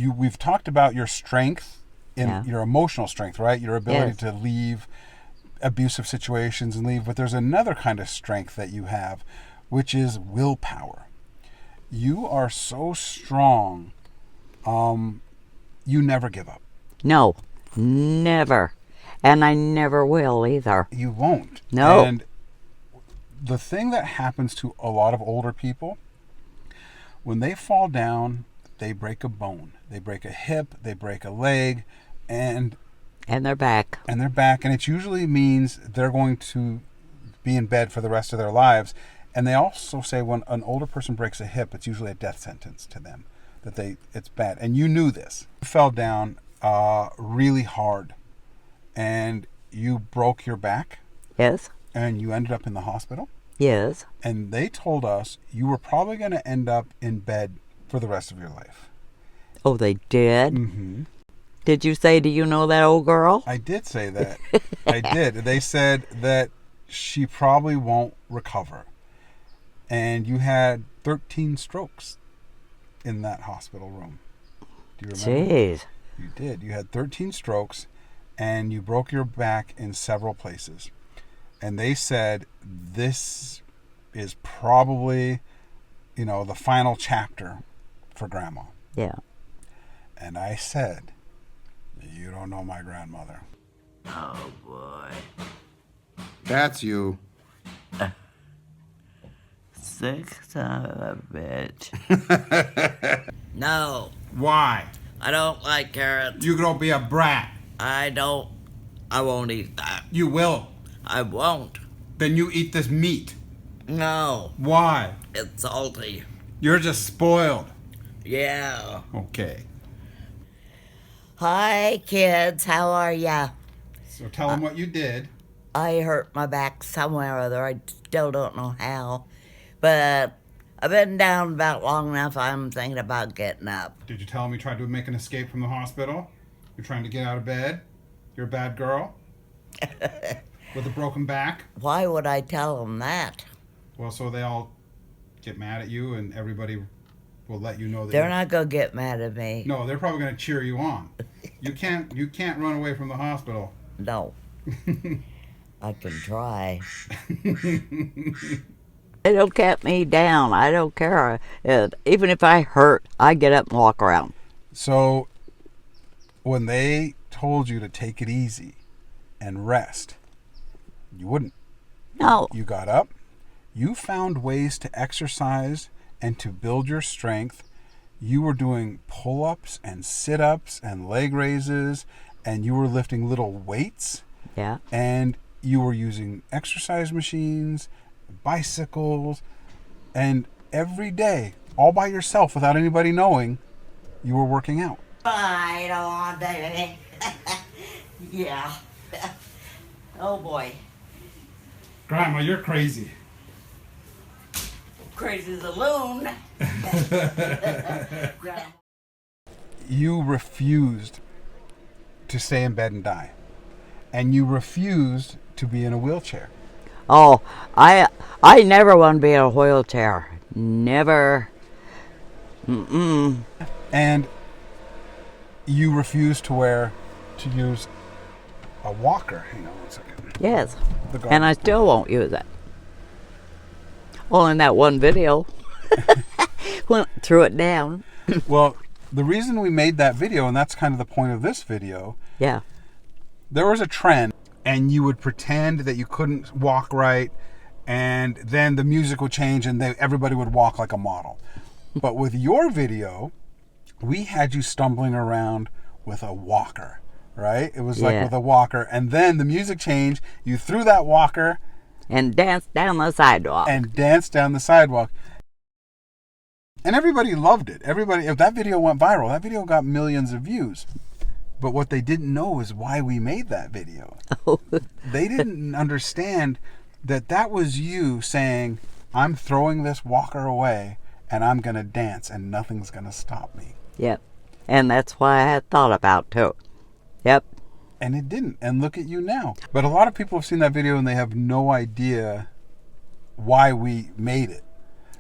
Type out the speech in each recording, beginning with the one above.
we've talked about your strength in your emotional strength, right? Your ability to leave abusive situations and leave. But there's another kind of strength that you have, which is willpower. You are so strong. You never give up. No, never. And I never will either. You won't. No. And the thing that happens to a lot of older people, when they fall down, they break a bone. They break a hip, they break a leg, and they're back. And they're back. And it usually means they're going to be in bed for the rest of their lives. And they also say when an older person breaks a hip, it's usually a death sentence to them. It's bad. And you knew this. You fell down really hard. And you broke your back. Yes. And you ended up in the hospital. Yes. And they told us you were probably going to end up in bed for the rest of your life. Oh, they did? Mm-hmm. Did you say, do you know that old girl? I did say that. I did. They said that she probably won't recover. And you had 13 strokes in that hospital room. Do you remember? Jeez. You did. You had 13 strokes, and you broke your back in several places. And they said this is probably, the final chapter for Grandma. Yeah. And I said, you don't know my grandmother. Oh, boy. That's you. Sick son of a bitch. No. Why? I don't like carrots. You don't be a brat. I won't eat that. You will. I won't. Then you eat this meat. No. Why? It's salty. You're just spoiled. Yeah. Okay. Hi, kids. How are ya? So tell them what you did. I hurt my back somewhere or other. I still don't know how. But I've been down about long enough. I'm thinking about getting up. Did you tell them you tried to make an escape from the hospital? You're trying to get out of bed? You're a bad girl? With a broken back? Why would I tell them that? Well, so they all get mad at you and everybody will let you know that They're not going to get mad at me. No, they're probably going to cheer you on. You can't run away from the hospital. No. I can try. They don't cut me down. I don't care. Even if I hurt, I get up and walk around. So when they told you to take it easy and rest, you wouldn't. No. You got up. You found ways to exercise and to build your strength. You were doing pull-ups and sit-ups and leg raises, and you were lifting little weights. Yeah. And you were using exercise machines, bicycles, and every day, all by yourself without anybody knowing, you were working out. I don't want to. Yeah. Oh boy. Grandma, you're crazy. Crazy as a loon. You refused to stay in bed and die. And you refused to be in a wheelchair. Oh, I never want to be in a wheelchair. Never. Mm-mm. And you refused to use a walker. Hang on 1 second. Yes. And I still won't use it. Well, in that one video, threw it down. Well, the reason we made that video, and that's kind of the point of this video, Yeah. there was a trend, and you would pretend that you couldn't walk right, and then the music would change, and everybody would walk like a model. But with your video, we had you stumbling around with a walker, right? It was like with a walker, and then the music changed. You threw that walker and danced down the sidewalk. And everybody loved it. If that video went viral, that video got millions of views. But what they didn't know is why we made that video. They didn't understand that was you saying, I'm throwing this walker away and I'm going to dance and nothing's going to stop me. Yep. And that's why I had thought about too. Yep. And it didn't. And look at you now. But a lot of people have seen that video and they have no idea why we made it.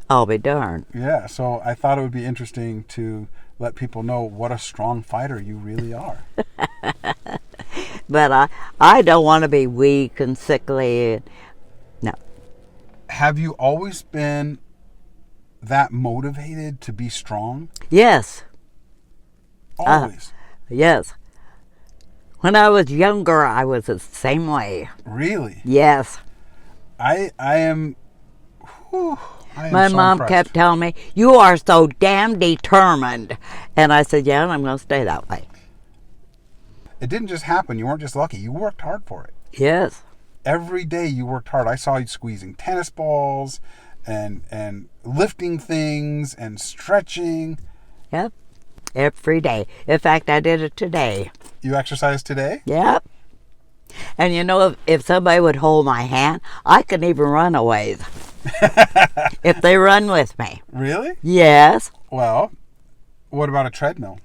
I'll be darned. Yeah, so I thought it would be interesting to let people know what a strong fighter you really are. But I don't want to be weak and sickly. No. Have you always been that motivated to be strong? Yes. Always. Yes. When I was younger, I was the same way. Really? Yes. I am. Whew, I am My so mom impressed. kept telling me, "You are so damn determined." And I said, "Yeah, and I'm going to stay that way." It didn't just happen. You weren't just lucky. You worked hard for it. Yes. Every day you worked hard. I saw you squeezing tennis balls and lifting things and stretching. Yep. Every day. In fact, I did it today. You exercised today? Yep. And you know, if somebody would hold my hand, I could even run a ways. If they run with me. Really? Yes. Well, what about a treadmill?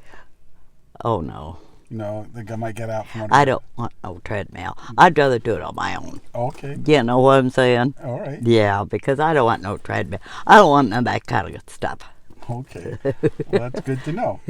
Oh, no. You know, the guy might get out from under. I don't want no treadmill. I'd rather do it on my own. Okay. You know what I'm saying? All right. Yeah, because I don't want no treadmill. I don't want none of that kind of stuff. Okay. Well, that's good to know.